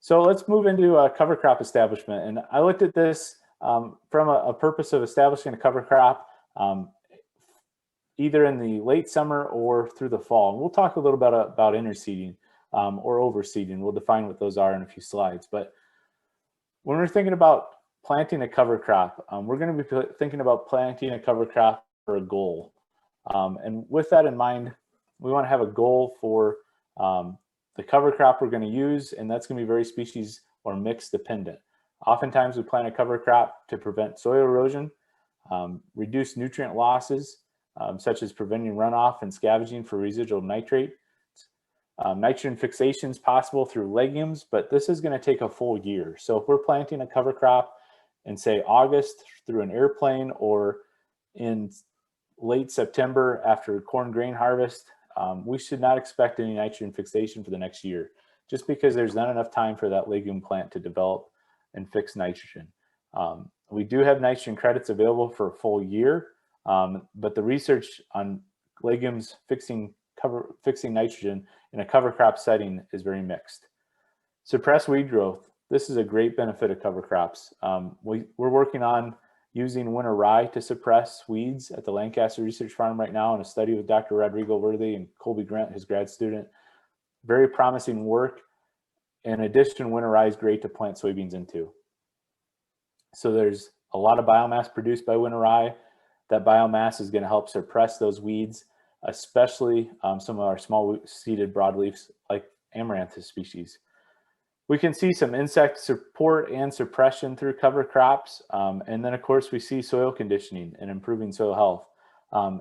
So let's move into cover crop establishment. And I looked at this from a purpose of establishing a cover crop either in the late summer or through the fall. And we'll talk a little bit about interseeding or overseeding. We'll define what those are in a few slides. But when we're thinking about planting a cover crop, we're going to be thinking about planting a cover crop for a goal. And with that in mind, we want to have a goal for the cover crop we're going to use, and that's going to be very species or mix dependent. Oftentimes we plant a cover crop to prevent soil erosion, reduce nutrient losses, such as preventing runoff and scavenging for residual nitrate. Nitrogen fixation is possible through legumes, but this is going to take a full year. So if we're planting a cover crop in, say, August through an airplane, or in late September after corn grain harvest, we should not expect any nitrogen fixation for the next year, just because there's not enough time for that legume plant to develop and fix nitrogen. We do have nitrogen credits available for a full year, but the research on legumes fixing nitrogen in a cover crop setting is very mixed. Suppress weed growth. This is a great benefit of cover crops. We're working on using winter rye to suppress weeds at the Lancaster Research Farm right now in a study with Dr. Rodrigo Worthy and Colby Grant, his grad student. Very promising work. In addition, winter rye is great to plant soybeans into. So there's a lot of biomass produced by winter rye. That biomass is going to help suppress those weeds, especially some of our small seeded broadleafs like amaranthus species. We can see some insect support and suppression through cover crops. And then of course we see soil conditioning and improving soil health.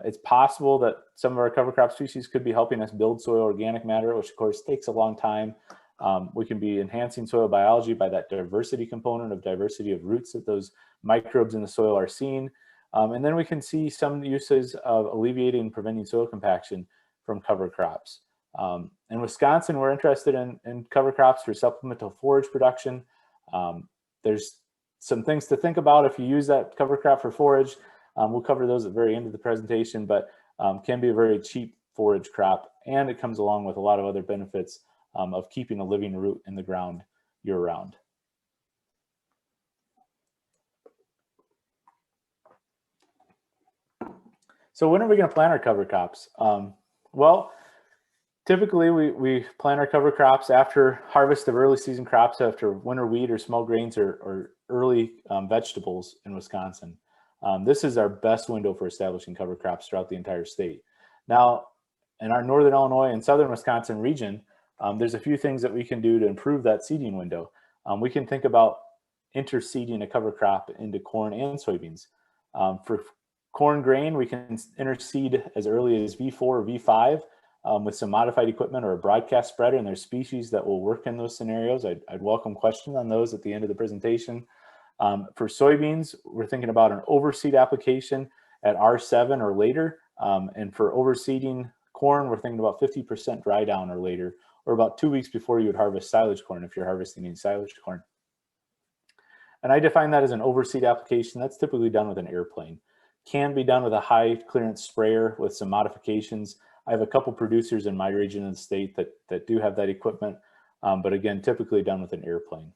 It's possible that some of our cover crop species could be helping us build soil organic matter, which of course takes a long time. We can be enhancing soil biology by that diversity component of diversity of roots that those microbes in the soil are seeing. And then we can see some uses of alleviating and preventing soil compaction from cover crops. In Wisconsin, we're interested in cover crops for supplemental forage production. There's some things to think about if you use that cover crop for forage. We'll cover those at the very end of the presentation, but can be a very cheap forage crop, and it comes along with a lot of other benefits of keeping a living root in the ground year-round. So when are we going to plant our cover crops? Well, typically we plant our cover crops after harvest of early season crops, after winter wheat or small grains or early vegetables in Wisconsin. This is our best window for establishing cover crops throughout the entire state. Now, in our northern Illinois and southern Wisconsin region, there's a few things that we can do to improve that seeding window. We can think about interseeding a cover crop into corn and soybeans. For corn grain, we can interseed as early as V4 or V5 with some modified equipment or a broadcast spreader, and there's species that will work in those scenarios. I'd welcome questions on those at the end of the presentation. For soybeans, we're thinking about an overseed application at R7 or later. And for overseeding corn, we're thinking about 50% dry down or later, or about 2 weeks before you would harvest silage corn if you're harvesting in silage corn. And I define that as an overseed application. That's typically done with an airplane. Can be done with a high clearance sprayer with some modifications. I have a couple producers in my region of the state that do have that equipment, but again, typically done with an airplane.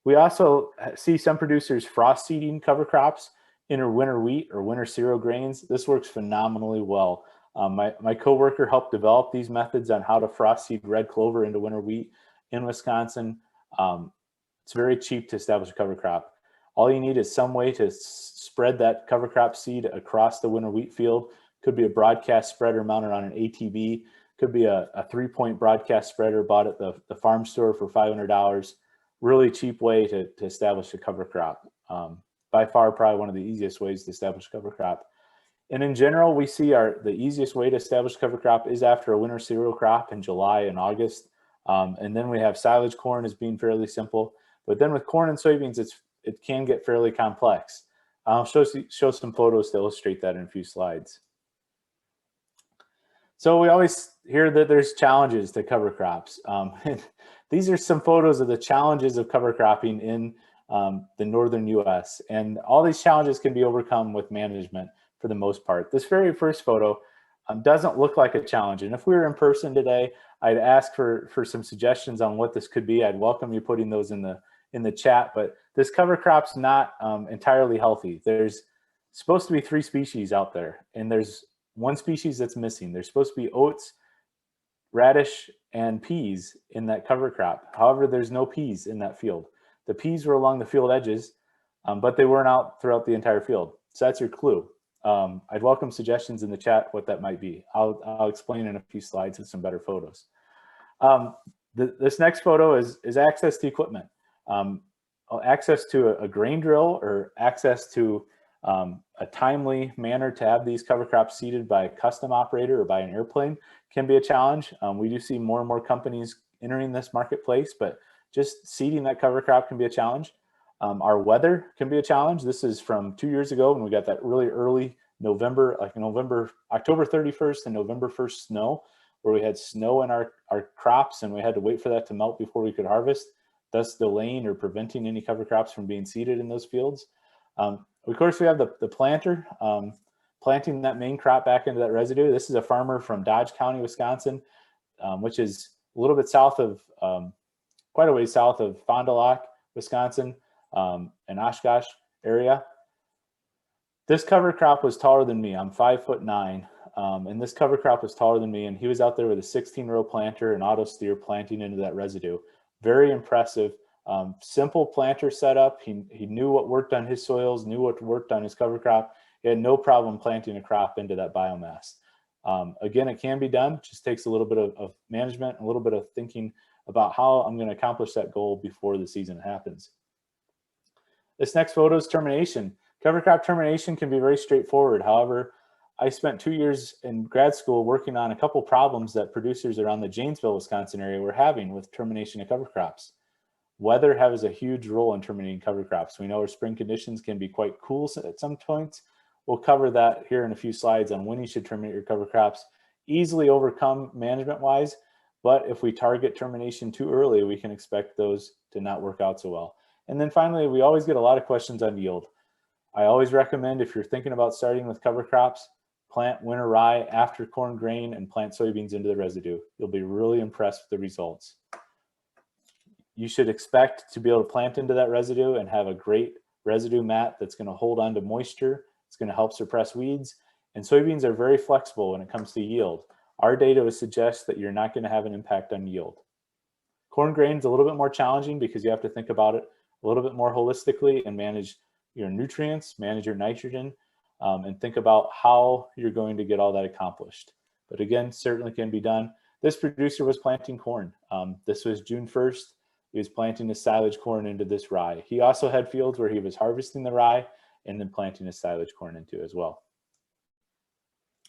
We also see some producers frost seeding cover crops in winter wheat or winter cereal grains. This works phenomenally well. My coworker helped develop these methods on how to frost seed red clover into winter wheat in Wisconsin. It's very cheap to establish a cover crop. All you need is some way to spread that cover crop seed across the winter wheat field. Could be a broadcast spreader mounted on an ATV. Could be a 3-point broadcast spreader bought at the farm store for $500. Really cheap way to establish a cover crop. By far, probably one of the easiest ways to establish a cover crop. And in general, we see the easiest way to establish cover crop is after a winter cereal crop in July and August. And then we have silage corn as being fairly simple. But then with corn and soybeans, it can get fairly complex. I'll show some photos to illustrate that in a few slides. So we always hear that there's challenges to cover crops. These are some photos of the challenges of cover cropping in the northern US. And all these challenges can be overcome with management for the most part. This very first photo doesn't look like a challenge. And if we were in person today, I'd ask for some suggestions on what this could be. I'd welcome you putting those in the chat, but this cover crop's not entirely healthy. There's supposed to be 3 species out there, and there's 1 species that's missing. There's supposed to be oats, radish, and peas in that cover crop. However, there's no peas in that field. The peas were along the field edges, but they weren't out throughout the entire field. So that's your clue. I'd welcome suggestions in the chat what that might be. I'll explain in a few slides with some better photos. This next photo is access to equipment. Access to a grain drill or access to a timely manner to have these cover crops seeded by a custom operator or by an airplane can be a challenge. We do see more and more companies entering this marketplace, but just seeding that cover crop can be a challenge. Our weather can be a challenge. This is from 2 years ago when we got that really early October 31st and November 1st snow, where we had snow in our crops and we had to wait for that to melt before we could harvest, thus delaying or preventing any cover crops from being seeded in those fields. Of course, we have the planter, planting that main crop back into that residue. This is a farmer from Dodge County, Wisconsin, which is a little bit south of, quite a ways south of Fond du Lac, Wisconsin, and Oshkosh area. This cover crop was taller than me. I'm 5'9", and this cover crop was taller than me, and he was out there with a 16-row planter and auto steer planting into that residue. Very impressive. Simple planter setup. He knew what worked on his soils, knew what worked on his cover crop. He had no problem planting a crop into that biomass. Again, it can be done. It just takes a little bit of management, a little bit of thinking about how I'm going to accomplish that goal before the season happens. This next photo is termination. Cover crop termination can be very straightforward. However, I spent 2 years in grad school working on a couple problems that producers around the Janesville, Wisconsin area were having with termination of cover crops. Weather has a huge role in terminating cover crops. We know our spring conditions can be quite cool at some points. We'll cover that here in a few slides on when you should terminate your cover crops. Easily overcome management-wise, but if we target termination too early, we can expect those to not work out so well. And then finally, we always get a lot of questions on yield. I always recommend, if you're thinking about starting with cover crops, plant winter rye after corn grain and plant soybeans into the residue. You'll be really impressed with the results. You should expect to be able to plant into that residue and have a great residue mat that's going to hold on to moisture. It's going to help suppress weeds. And soybeans are very flexible when it comes to yield. Our data would suggest that you're not going to have an impact on yield. Corn grain is a little bit more challenging because you have to think about it a little bit more holistically and manage your nutrients, manage your nitrogen, and think about how you're going to get all that accomplished. But again, certainly can be done. This producer was planting corn. This was June 1st. He was planting his silage corn into this rye. He also had fields where he was harvesting the rye and then planting his silage corn into as well.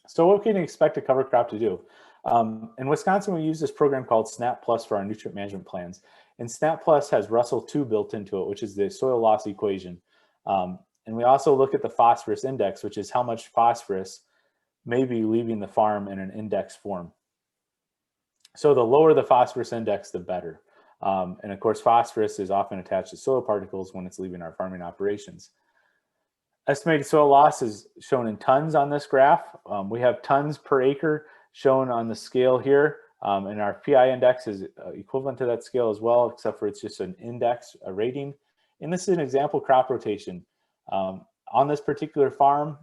So what can you expect a cover crop to do? In Wisconsin, we use this program called SNAP Plus for our nutrient management plans. And SNAP Plus has Russell 2 built into it, which is the soil loss equation. And we also look at the phosphorus index, which is how much phosphorus may be leaving the farm in an index form. So the lower the phosphorus index, the better. And of course, phosphorus is often attached to soil particles when it's leaving our farming operations. Estimated soil loss is shown in tons on this graph. We have tons per acre shown on the scale here. And our PI index is equivalent to that scale as well, except for it's just an index, a rating. And this is an example crop rotation. On this particular farm,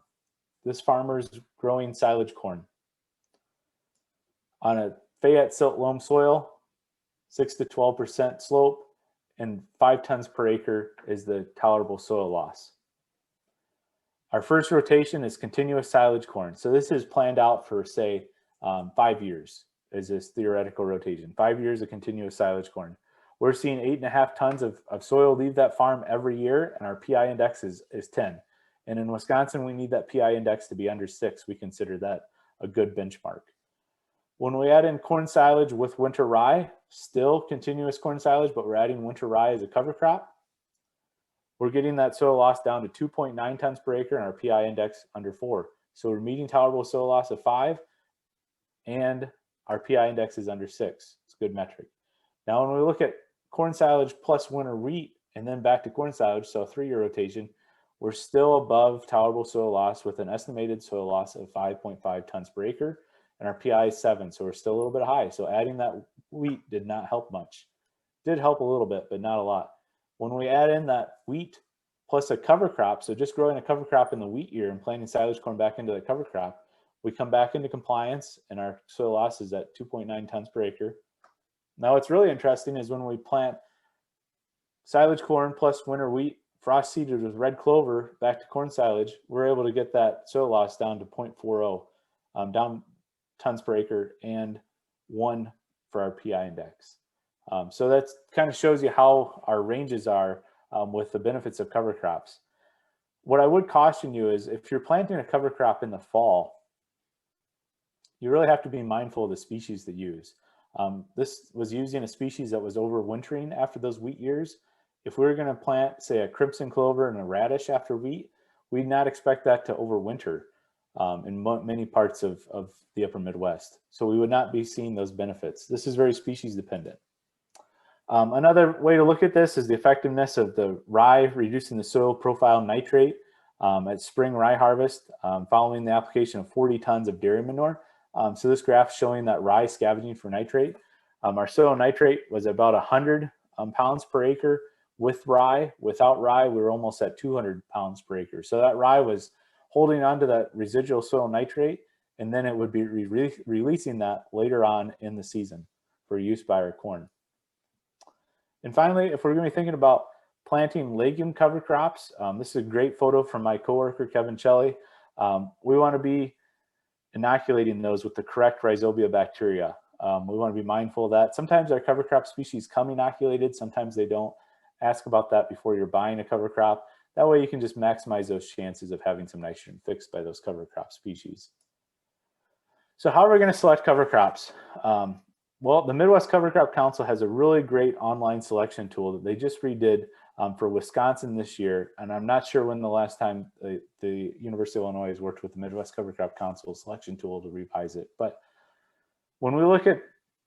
this farmer is growing silage corn. On a Fayette silt loam soil, 6 to 12% slope, and 5 tons per acre is the tolerable soil loss. Our first rotation is continuous silage corn. So this is planned out for, say, 5 years is this theoretical rotation. 5 years of continuous silage corn. We're seeing 8.5 tons of soil leave that farm every year, and our PI index is 10. And in Wisconsin, we need that PI index to be under 6. We consider that a good benchmark. When we add in corn silage with winter rye, still continuous corn silage, but we're adding winter rye as a cover crop, we're getting that soil loss down to 2.9 tons per acre and our PI index under 4. So we're meeting tolerable soil loss of 5, and our PI index is under 6. It's a good metric. Now, when we look at corn silage plus winter wheat and then back to corn silage, so a 3-year rotation, we're still above tolerable soil loss with an estimated soil loss of 5.5 tons per acre. and our PI is 7, so we're still a little bit high. So adding that wheat did not help much. Did help a little bit, but not a lot. When we add in that wheat plus a cover crop, so just growing a cover crop in the wheat year and planting silage corn back into the cover crop, we come back into compliance and our soil loss is at 2.9 tons per acre. Now what's really interesting is when we plant silage corn plus winter wheat frost seeded with red clover back to corn silage, we're able to get that soil loss down to 0.40 down tons per acre and 1 for our PI index. So that kind of shows you how our ranges are with the benefits of cover crops. What I would caution you is if you're planting a cover crop in the fall, you really have to be mindful of the species that you use. This was using a species that was overwintering after those wheat years. If we were going to plant, say, a crimson clover and a radish after wheat, we'd not expect that to overwinter in many parts of the upper Midwest. So we would not be seeing those benefits. This is very species dependent. Another way to look at this is the effectiveness of the rye reducing the soil profile nitrate at spring rye harvest following the application of 40 tons of dairy manure. So this graph showing that rye scavenging for nitrate. Our soil nitrate was about 100 pounds per acre with rye. Without rye, we were almost at 200 pounds per acre. So that rye was holding on to that residual soil nitrate, and then it would be releasing that later on in the season for use by our corn. And finally, if we're going to be thinking about planting legume cover crops, this is a great photo from my coworker, Kevin Shelley. We want to be inoculating those with the correct rhizobia bacteria. We want to be mindful of that. Sometimes our cover crop species come inoculated, sometimes they don't. Ask about that before you're buying a cover crop. That way you can just maximize those chances of having some nitrogen fixed by those cover crop species. So how are we going to select cover crops? Well, the Midwest Cover Crop Council has a really great online selection tool that they just redid for Wisconsin this year. And I'm not sure when the last time the University of Illinois has worked with the Midwest Cover Crop Council selection tool to revise it. But when we look at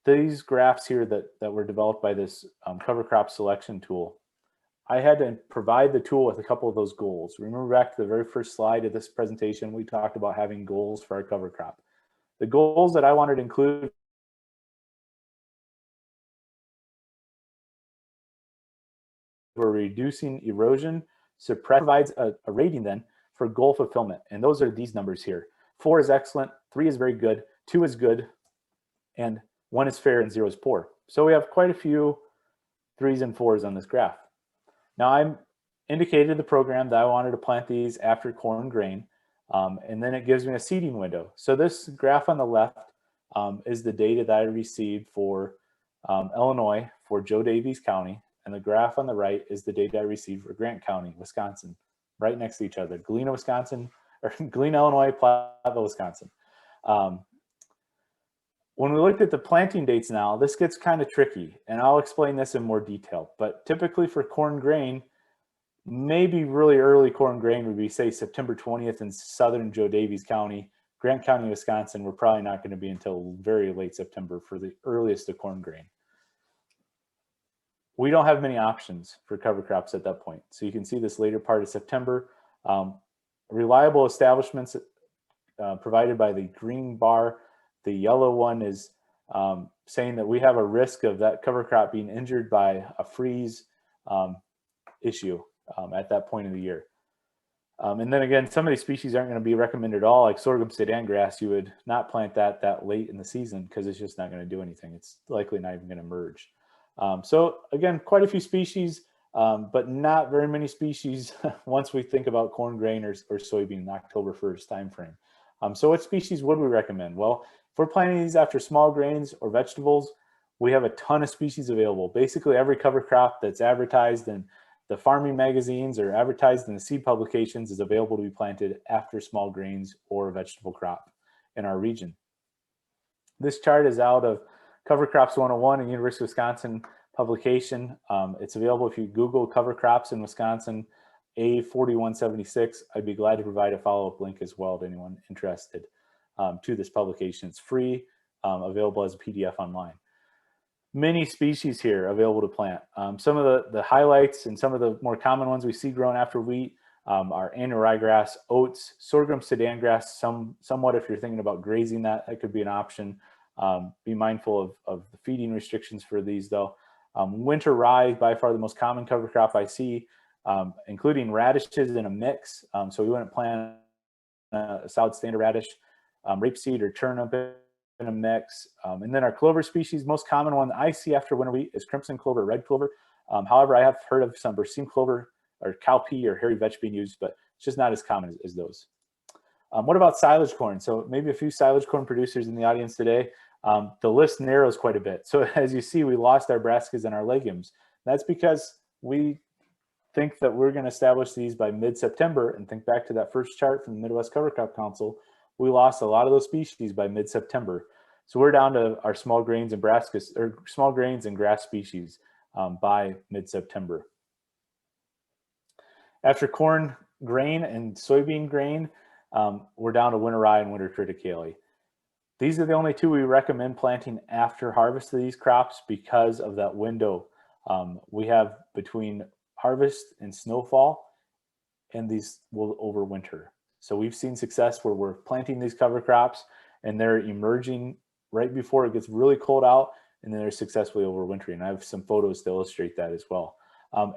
these graphs here that were developed by this cover crop selection tool, I had to provide the tool with a couple of those goals. Remember back to the very first slide of this presentation, we talked about having goals for our cover crop. The goals that I wanted to include were reducing erosion, provides a rating then for goal fulfillment. And those are these numbers here. 4 is excellent, 3 is very good, 2 is good, and 1 is fair and 0 is poor. So we have quite a few 3s and 4s on this graph. Now I indicated the program that I wanted to plant these after corn grain, and then it gives me a seeding window. So this graph on the left is the data that I received for Illinois for Joe Daviess County, and the graph on the right is the data I received for Grant County, Wisconsin, right next to each other. Galena, Wisconsin, or Galena, Illinois, Platteville, Wisconsin. When we looked at the planting dates now, this gets kind of tricky, and I'll explain this in more detail. But typically for corn grain, maybe really early corn grain would be, say, September 20th in southern Joe Daviess County. Grant County, Wisconsin, we're probably not going to be until very late September for the earliest of corn grain. We don't have many options for cover crops at that point. So you can see this later part of September. Reliable establishments provided by the green bar. The yellow one is saying that we have a risk of that cover crop being injured by a freeze issue at that point of the year. And then again, some of these species aren't going to be recommended at all, like sorghum sedan grass. You would not plant that late in the season because it's just not going to do anything. It's likely not even going to merge. So again, quite a few species, but not very many species once we think about corn grain or soybean in October 1st timeframe. So what species would we recommend? Well, if we're planting these after small grains or vegetables, we have a ton of species available. Basically every cover crop that's advertised in the farming magazines or advertised in the seed publications is available to be planted after small grains or vegetable crop in our region. This chart is out of Cover Crops 101 in University of Wisconsin publication. It's available if you Google cover crops in Wisconsin, A4176. I'd be glad to provide a follow-up link as well to anyone interested to this publication. It's free, available as a PDF online. Many species here available to plant. Some of the highlights and some of the more common ones we see grown after wheat, our annual ryegrass, oats, sorghum, sudan grass, somewhat if you're thinking about grazing that could be an option. Be mindful of the feeding restrictions for these though. Winter rye, by far the most common cover crop I see, including radishes in a mix. So we wouldn't plant a solid standard radish, rapeseed or turnip in a mix. And then our clover species, most common one I see after winter wheat is crimson clover, red clover. However, I have heard of some berseem clover or cowpea or hairy vetch being used, but it's just not as common as those. What about silage corn? So maybe a few silage corn producers in the audience today. The list narrows quite a bit. So as you see, we lost our brassicas and our legumes. That's because we think that we're going to establish these by mid-September, and think back to that first chart from the Midwest Cover Crop Council. We lost a lot of those species by mid-September. So we're down to our small grains and brassicas, or small grains and grass species by mid-September. After corn grain and soybean grain, we're down to winter rye and winter triticale. These are the only two we recommend planting after harvest of these crops because of that window we have between harvest and snowfall, and these will overwinter. So we've seen success where we're planting these cover crops and they're emerging right before it gets really cold out, and then they're successfully overwintering. I have some photos to illustrate that as well.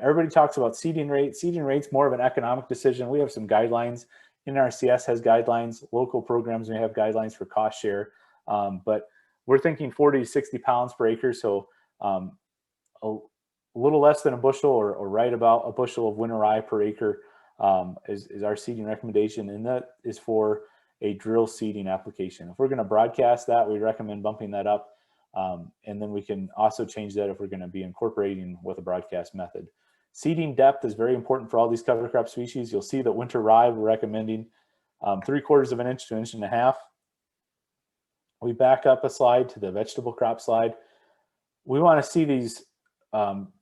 Everybody talks about seeding rate. Seeding rate's more of an economic decision. We have some guidelines. NRCS has guidelines. Local programs may have guidelines for cost share, but we're thinking 40 to 60 pounds per acre. So a little less than a bushel, or right about a bushel of winter rye per acre is our seeding recommendation, and that is for a drill seeding application. If we're going to broadcast that, we recommend bumping that up, and then we can also change that if we're going to be incorporating with a broadcast method. Seeding depth is very important for all these cover crop species. You'll see that winter rye we're recommending 3/4 of an inch to 1.5 inches. We back up a slide to the vegetable crop slide. We want to see these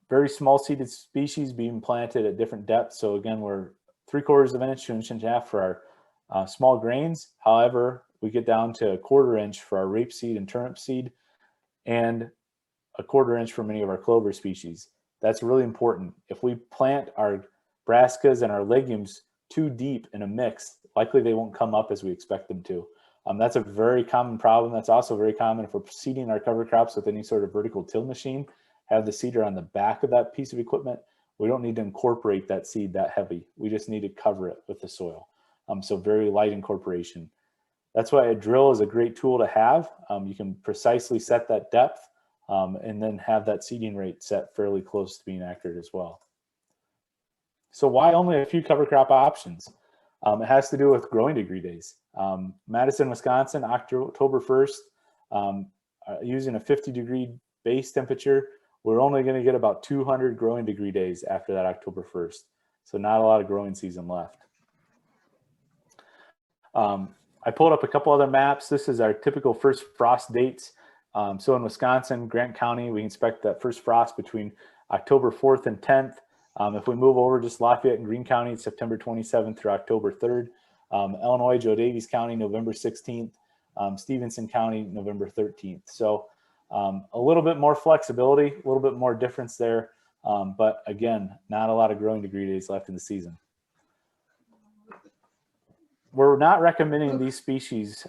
very small seeded species being planted at different depths. So again, we're 3/4 of an inch to 1.5 inches for our small grains. However, we get down to 1/4 inch for our rapeseed and turnip seed, and 1/4 inch for many of our clover species. That's really important. If we plant our brassicas and our legumes too deep in a mix, likely they won't come up as we expect them to. That's a very common problem. That's also very common if we're seeding our cover crops with any sort of vertical till machine. Have the seeder on the back of that piece of equipment. We don't need to incorporate that seed that heavy. We just need to cover it with the soil. So very light incorporation. That's why a drill is a great tool to have. You can precisely set that depth and then have that seeding rate set fairly close to being accurate as well. So why only a few cover crop options? It has to do with growing degree days. Madison, Wisconsin, October 1st, using a 50-degree base temperature, we're only going to get about 200 growing degree days after that October 1st. So not a lot of growing season left. I pulled up a couple other maps. This is our typical first frost dates. So in Wisconsin, Grant County, we expect that first frost between October 4th and 10th. If we move over just Lafayette and Greene County, it's September 27th through October 3rd. Illinois, Joe Daviess County, November 16th. Stevenson County, November 13th. So a little bit more flexibility, a little bit more difference there. But again, not a lot of growing degree days left in the season. We're not recommending these species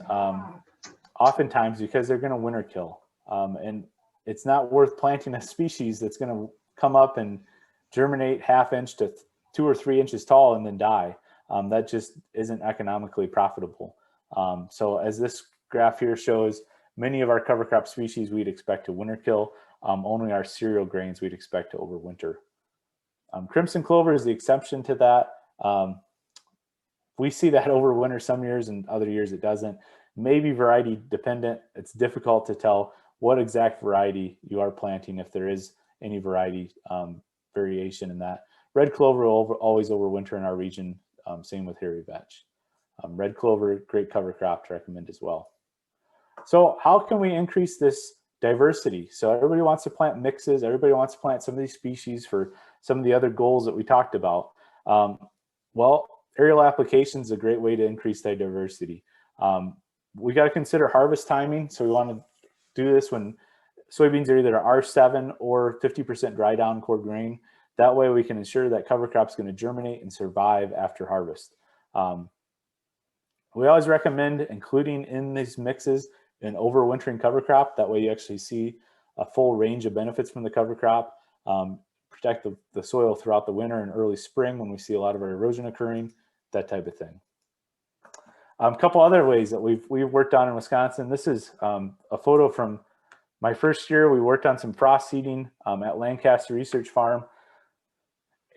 oftentimes because they're going to winter kill. And it's not worth planting a species that's going to come up and germinate 1/2 inch to 2 or 3 inches tall and then die. That just isn't economically profitable. So as this graph here shows, many of our cover crop species we'd expect to winter kill. Only our cereal grains we'd expect to overwinter. Crimson clover is the exception to that. We see that overwinter some years, and other years it doesn't. Maybe variety dependent. It's difficult to tell what exact variety you are planting if there is any variety variation in that. Red clover will always overwinter in our region. Same with hairy vetch. Red clover, great cover crop to recommend as well. So how can we increase this diversity? So everybody wants to plant mixes. Everybody wants to plant some of these species for some of the other goals that we talked about. Well, aerial application is a great way to increase that diversity. We got to consider harvest timing. So we want to do this when soybeans are either R7 or 50% dry down core grain. That way we can ensure that cover crop is going to germinate and survive after harvest. We always recommend including in these mixes an overwintering cover crop. That way you actually see a full range of benefits from the cover crop. Protect the soil throughout the winter and early spring when we see a lot of our erosion occurring, that type of thing. A couple other ways that we've worked on in Wisconsin. This is a photo from my first year. We worked on some frost seeding at Lancaster Research Farm,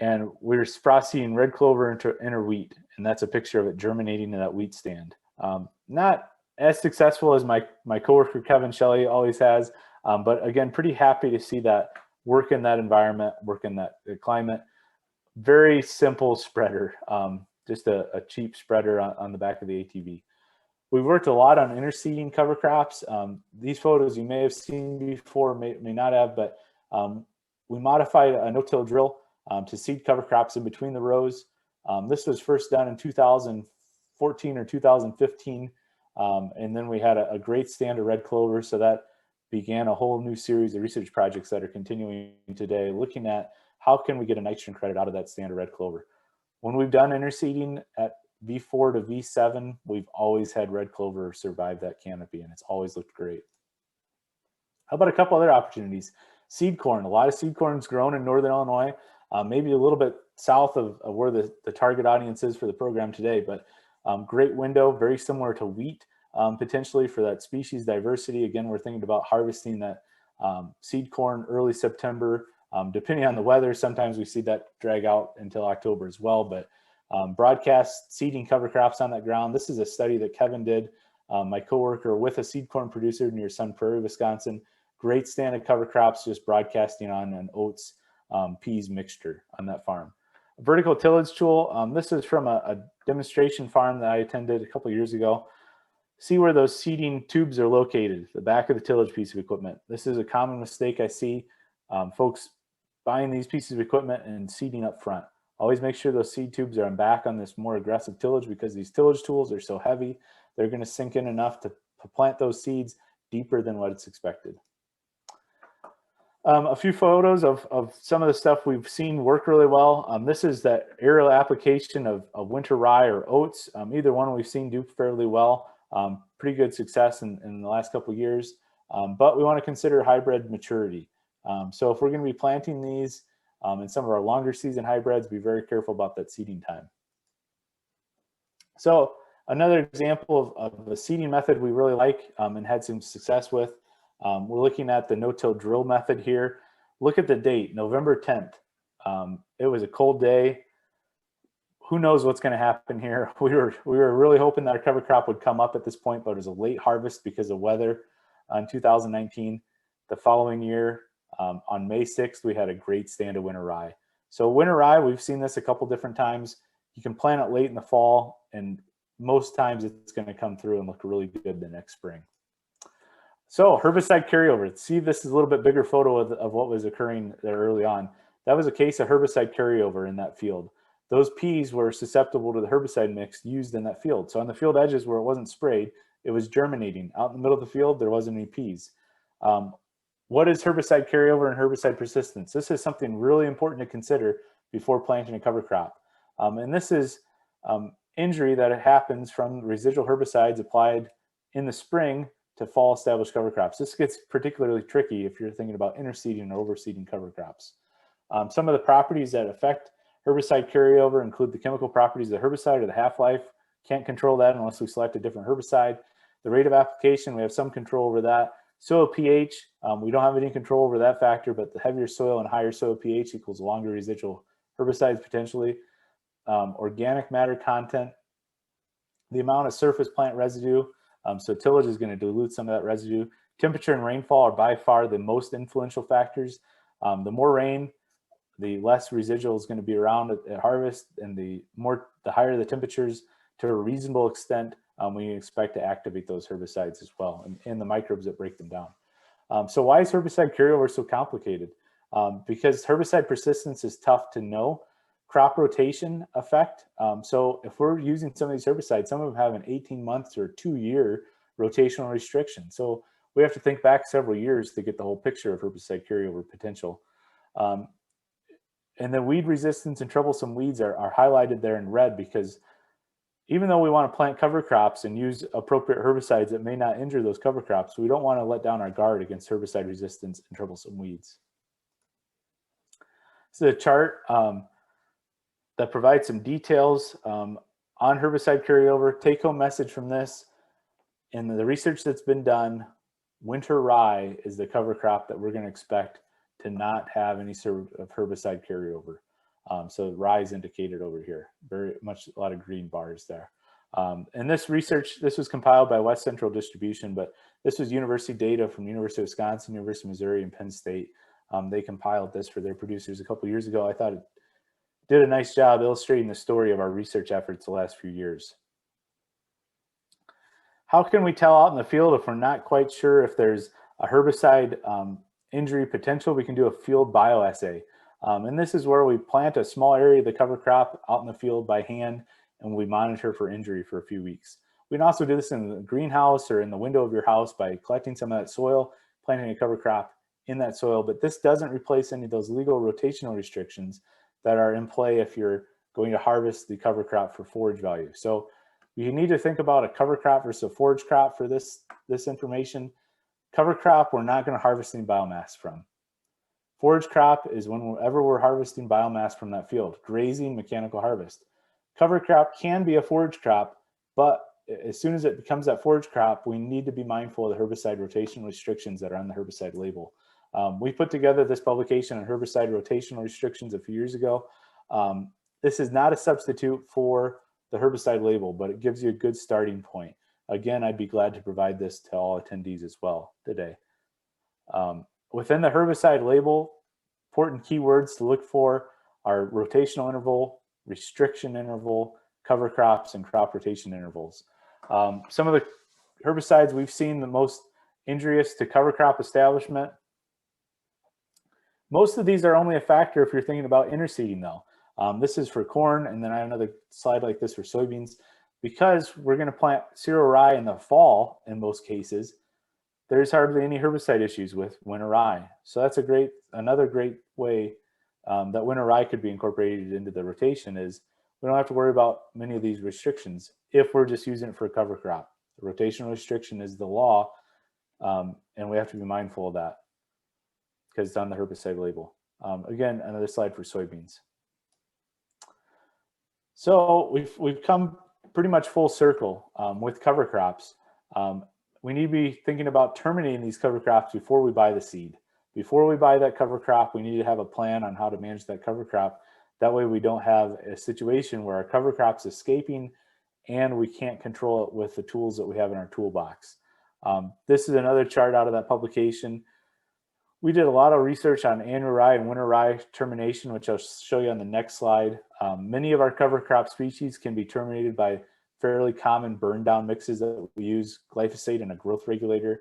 and we were frost seeding red clover into wheat, and that's a picture of it germinating in that wheat stand. Not as successful as my coworker Kevin Shelley always has, but again, pretty happy to see that work in that environment, work in that climate. Very simple spreader, just a cheap spreader on the back of the ATV. We've worked a lot on interseeding cover crops. These photos you may have seen before, may not have, but we modified a no-till drill to seed cover crops in between the rows. This was first done in 2014 or 2015, and then we had a great stand of red clover, so that began a whole new series of research projects that are continuing today, looking at how can we get a nitrogen credit out of that stand of red clover. When we've done interseeding at V4 to V7, we've always had red clover survive that canopy, and it's always looked great. How about a couple other opportunities? Seed corn. A lot of seed corn is grown in Northern Illinois, maybe a little bit south of where the target audience is for the program today, but great window, very similar to wheat, potentially for that species diversity. Again, we're thinking about harvesting that seed corn early September. Depending on the weather, sometimes we see that drag out until October as well, but broadcast seeding cover crops on that ground. This is a study that Kevin did, my coworker, with a seed corn producer near Sun Prairie, Wisconsin. Great stand of cover crops, just broadcasting on an oats peas mixture on that farm. A vertical tillage tool. This is from a demonstration farm that I attended a couple of years ago. See where those seeding tubes are located, the back of the tillage piece of equipment. This is a common mistake I see. Folks buying these pieces of equipment and seeding up front. Always make sure those seed tubes are back on this more aggressive tillage, because these tillage tools are so heavy, they're going to sink in enough to plant those seeds deeper than what it's expected. A few photos of some of the stuff we've seen work really well. This is that aerial application of winter rye or oats. Either one we've seen do fairly well. Pretty good success in the last couple of years, but we want to consider hybrid maturity. So if we're going to be planting these in some of our longer season hybrids, be very careful about that seeding time. So another example of a seeding method we really like and had some success with, we're looking at the no-till drill method here. Look at the date, November 10th. It was a cold day. Who knows what's going to happen here? We were really hoping that our cover crop would come up at this point, but it was a late harvest because of weather in 2019. The following year, on May 6th, we had a great stand of winter rye. So winter rye, we've seen this a couple different times. You can plant it late in the fall, and most times it's going to come through and look really good the next spring. So herbicide carryover. See, this is a little bit bigger photo of what was occurring there early on. That was a case of herbicide carryover in that field. Those peas were susceptible to the herbicide mix used in that field. So on the field edges where it wasn't sprayed, it was germinating. Out in the middle of the field, there wasn't any peas. What is herbicide carryover and herbicide persistence? This is something really important to consider before planting a cover crop. And this is injury that happens from residual herbicides applied in the spring to fall established cover crops. This gets particularly tricky if you're thinking about interseeding or overseeding cover crops. Some of the properties that affect herbicide carryover include the chemical properties of the herbicide or the half-life. Can't control that unless we select a different herbicide. The rate of application, we have some control over that. Soil pH, we don't have any control over that factor, but the heavier soil and higher soil pH equals longer residual herbicides potentially. Organic matter content, the amount of surface plant residue, so tillage is going to dilute some of that residue. Temperature and rainfall are by far the most influential factors. The more rain, the less residual is going to be around at harvest, and the higher the temperatures, to a reasonable extent, we expect to activate those herbicides as well, and the microbes that break them down. So why is herbicide carryover so complicated? Because herbicide persistence is tough to know. Crop rotation effect. So if we're using some of these herbicides, some of them have an 18 months or 2-year rotational restriction. So we have to think back several years to get the whole picture of herbicide carryover potential. And And the weed resistance and troublesome weeds are highlighted there in red, because even though we want to plant cover crops and use appropriate herbicides that may not injure those cover crops, we don't want to let down our guard against herbicide resistance and troublesome weeds. This is a chart that provides some details on herbicide carryover. Take-home message from this: in the research that's been done, winter rye is the cover crop that we're going to expect to not have any sort of herbicide carryover. So rye is indicated over here, very much a lot of green bars there. And this research, this was compiled by West Central Distribution, but this was university data from University of Wisconsin, University of Missouri, and Penn State. They compiled this for their producers a couple years ago. I thought it did a nice job illustrating the story of our research efforts the last few years. How can we tell out in the field if we're not quite sure if there's a herbicide injury potential? We can do a field bioassay. And this is where we plant a small area of the cover crop out in the field by hand, and we monitor for injury for a few weeks. We can also do this in the greenhouse or in the window of your house by collecting some of that soil, planting a cover crop in that soil. But this doesn't replace any of those legal rotational restrictions that are in play if you're going to harvest the cover crop for forage value. So you need to think about a cover crop versus a forage crop for this information. Cover crop, we're not going to harvest any biomass from. Forage crop is whenever we're harvesting biomass from that field, grazing, mechanical harvest. Cover crop can be a forage crop, but as soon as it becomes that forage crop, we need to be mindful of the herbicide rotation restrictions that are on the herbicide label. We put together this publication on herbicide rotational restrictions a few years ago. This is not a substitute for the herbicide label, but it gives you a good starting point. Again, I'd be glad to provide this to all attendees as well today. Within the herbicide label, important keywords to look for are rotational interval, restriction interval, cover crops, and crop rotation intervals. Some of the herbicides we've seen the most injurious to cover crop establishment. Most of these are only a factor if you're thinking about interseeding though. This is for corn, and then I have another slide like this for soybeans. Because we're going to plant cereal rye in the fall in most cases, there's hardly any herbicide issues with winter rye. So that's another great way that winter rye could be incorporated into the rotation is we don't have to worry about many of these restrictions if we're just using it for a cover crop. The rotational restriction is the law, and we have to be mindful of that because it's on the herbicide label. Again, another slide for soybeans. So we've come pretty much full circle with cover crops. We need to be thinking about terminating these cover crops before we buy the seed. Before we buy that cover crop, we need to have a plan on how to manage that cover crop. That way we don't have a situation where our cover crop's escaping and we can't control it with the tools that we have in our toolbox. This is another chart out of that publication. We did a lot of research on annual rye and winter rye termination, which I'll show you on the next slide. Many of our cover crop species can be terminated by fairly common burn down mixes that we use, glyphosate and a growth regulator.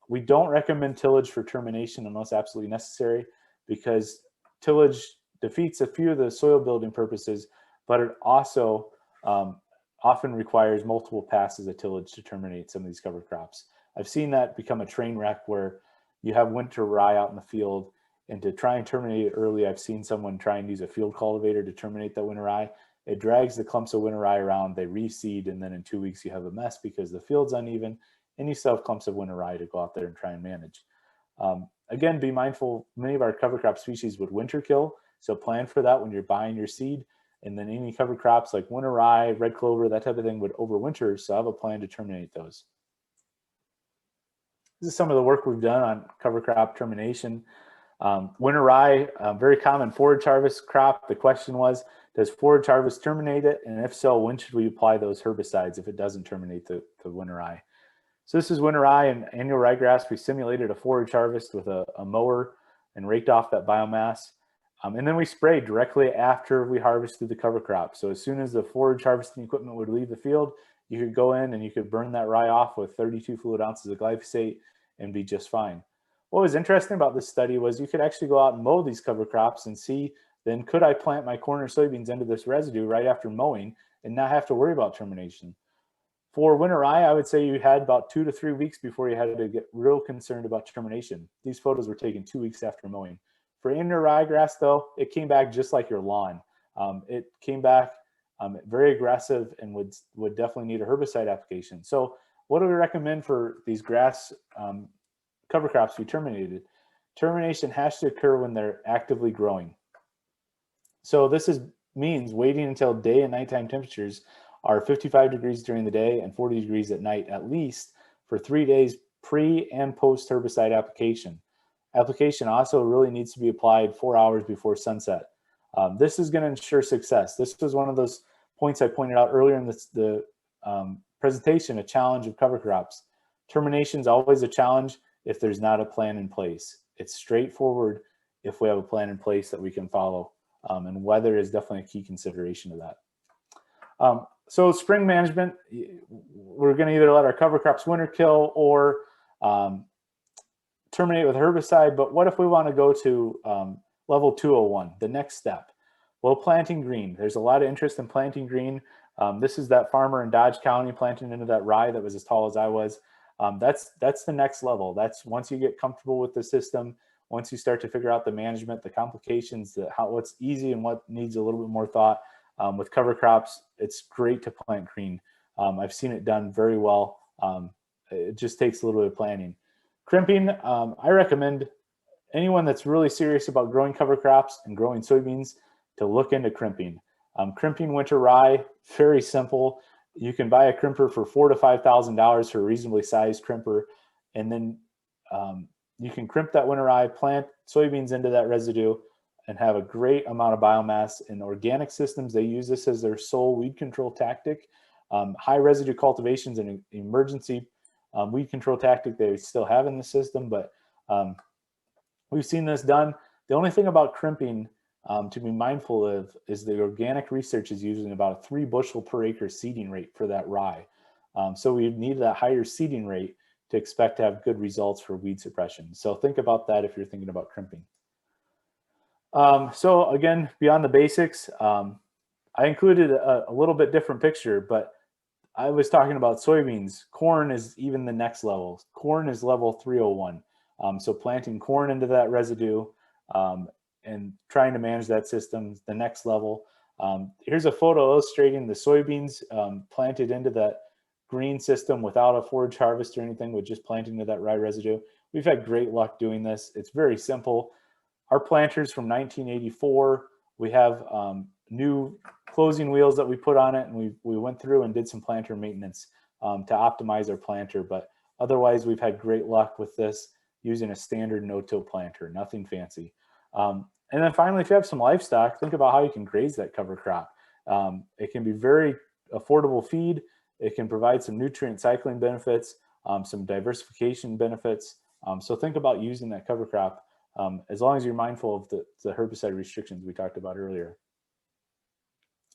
We don't recommend tillage for termination unless absolutely necessary, because tillage defeats a few of the soil building purposes, but it also often requires multiple passes of tillage to terminate some of these cover crops. I've seen that become a train wreck where you have winter rye out in the field, and to try and terminate it early, I've seen someone try and use a field cultivator to terminate that winter rye. It drags the clumps of winter rye around, they reseed, and then in 2 weeks you have a mess because the field's uneven and you still have clumps of winter rye to go out there and try and manage. Again, be mindful, many of our cover crop species would winter kill, so plan for that when you're buying your seed. And then any cover crops like winter rye, red clover, that type of thing would overwinter, so have a plan to terminate those. This is some of the work we've done on cover crop termination. Winter rye, very common forage harvest crop. The question was, does forage harvest terminate it? And if so, when should we apply those herbicides if it doesn't terminate the winter rye? So this is winter rye and annual ryegrass. We simulated a forage harvest with a mower and raked off that biomass. And then we sprayed directly after we harvested the cover crop. So as soon as the forage harvesting equipment would leave the field, you could go in and you could burn that rye off with 32 fluid ounces of glyphosate and be just fine. What was interesting about this study was you could actually go out and mow these cover crops and see, then could I plant my corn or soybeans into this residue right after mowing and not have to worry about termination? For winter rye, I would say you had about 2 to 3 weeks before you had to get real concerned about termination. These photos were taken 2 weeks after mowing. For indoor ryegrass, though, it came back just like your lawn. It came back very aggressive and would definitely need a herbicide application. So what do we recommend for these grass cover crops to be terminated? Termination has to occur when they're actively growing. So this means waiting until day and nighttime temperatures are 55 degrees during the day and 40 degrees at night, at least for 3 days pre and post herbicide application. Application also really needs to be applied 4 hours before sunset. This is going to ensure success. This was one of those points I pointed out earlier in the presentation, a challenge of cover crops. Termination is always a challenge if there's not a plan in place. It's straightforward if we have a plan in place that we can follow, and weather is definitely a key consideration of that. So spring management, we're going to either let our cover crops winter kill or terminate with herbicide, but what if we want to go to level 201, the next step? Well, planting green. There's a lot of interest in planting green. This is that farmer in Dodge County planting into that rye that was as tall as I was. That's the next level. That's once you get comfortable with the system, once you start to figure out the management, the complications, what's easy and what needs a little bit more thought. With cover crops, it's great to plant green. I've seen it done very well. It just takes a little bit of planning. Crimping, I recommend anyone that's really serious about growing cover crops and growing soybeans to look into crimping. Crimping winter rye, very simple. You can buy a crimper for $4,000 to $5,000 for a reasonably sized crimper, and then you can crimp that winter rye, plant soybeans into that residue, and have a great amount of biomass. In organic systems, they use this as their sole weed control tactic. High residue cultivations and emergency weed control tactic they still have in the system, but we've seen this done. The only thing about crimping to be mindful of is the organic research is using about a 3 bushel per acre seeding rate for that rye. So we need that higher seeding rate to expect to have good results for weed suppression. So think about that if you're thinking about crimping. So again, beyond the basics, I included a little bit different picture, but I was talking about soybeans. Corn is even the next level. Corn is level 301. So planting corn into that residue and trying to manage that system, the next level. Here's a photo illustrating the soybeans planted into that green system without a forage harvest or anything, with just planting into that rye residue. We've had great luck doing this. It's very simple. Our planters from 1984, we have new closing wheels that we put on it, and we went through and did some planter maintenance to optimize our planter. But otherwise, we've had great luck with this using a standard no-till planter, nothing fancy. And then finally, if you have some livestock, think about how you can graze that cover crop. It can be very affordable feed. It can provide some nutrient cycling benefits, some diversification benefits. So think about using that cover crop as long as you're mindful of the herbicide restrictions we talked about earlier.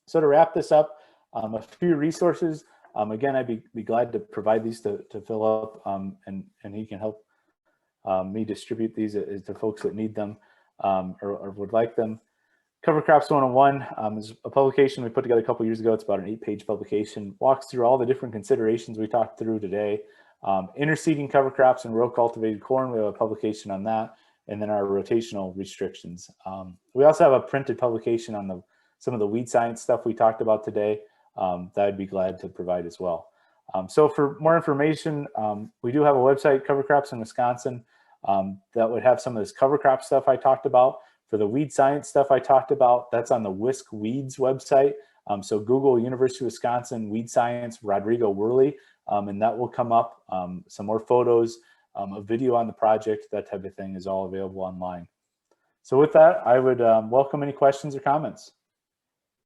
So to wrap this up, a few resources. Again, I'd be glad to provide these to Phil up, and he can help me distribute these to folks that need them or would like them. Cover Crops 101 is a publication we put together a couple years ago. It's about an 8-page publication, walks through all the different considerations we talked through today. Interseeding cover crops and row cultivated corn, we have a publication on that, and then our rotational restrictions. We also have a printed publication on some of the weed science stuff we talked about today that I'd be glad to provide as well. So for more information, we do have a website, Cover Crops in Wisconsin, that would have some of this cover crop stuff I talked about. For the weed science stuff I talked about, that's on the Wisc Weeds website. So Google University of Wisconsin Weed Science, Rodrigo Worley, and that will come up. Some more photos, a video on the project, that type of thing is all available online. So with that, I would welcome any questions or comments.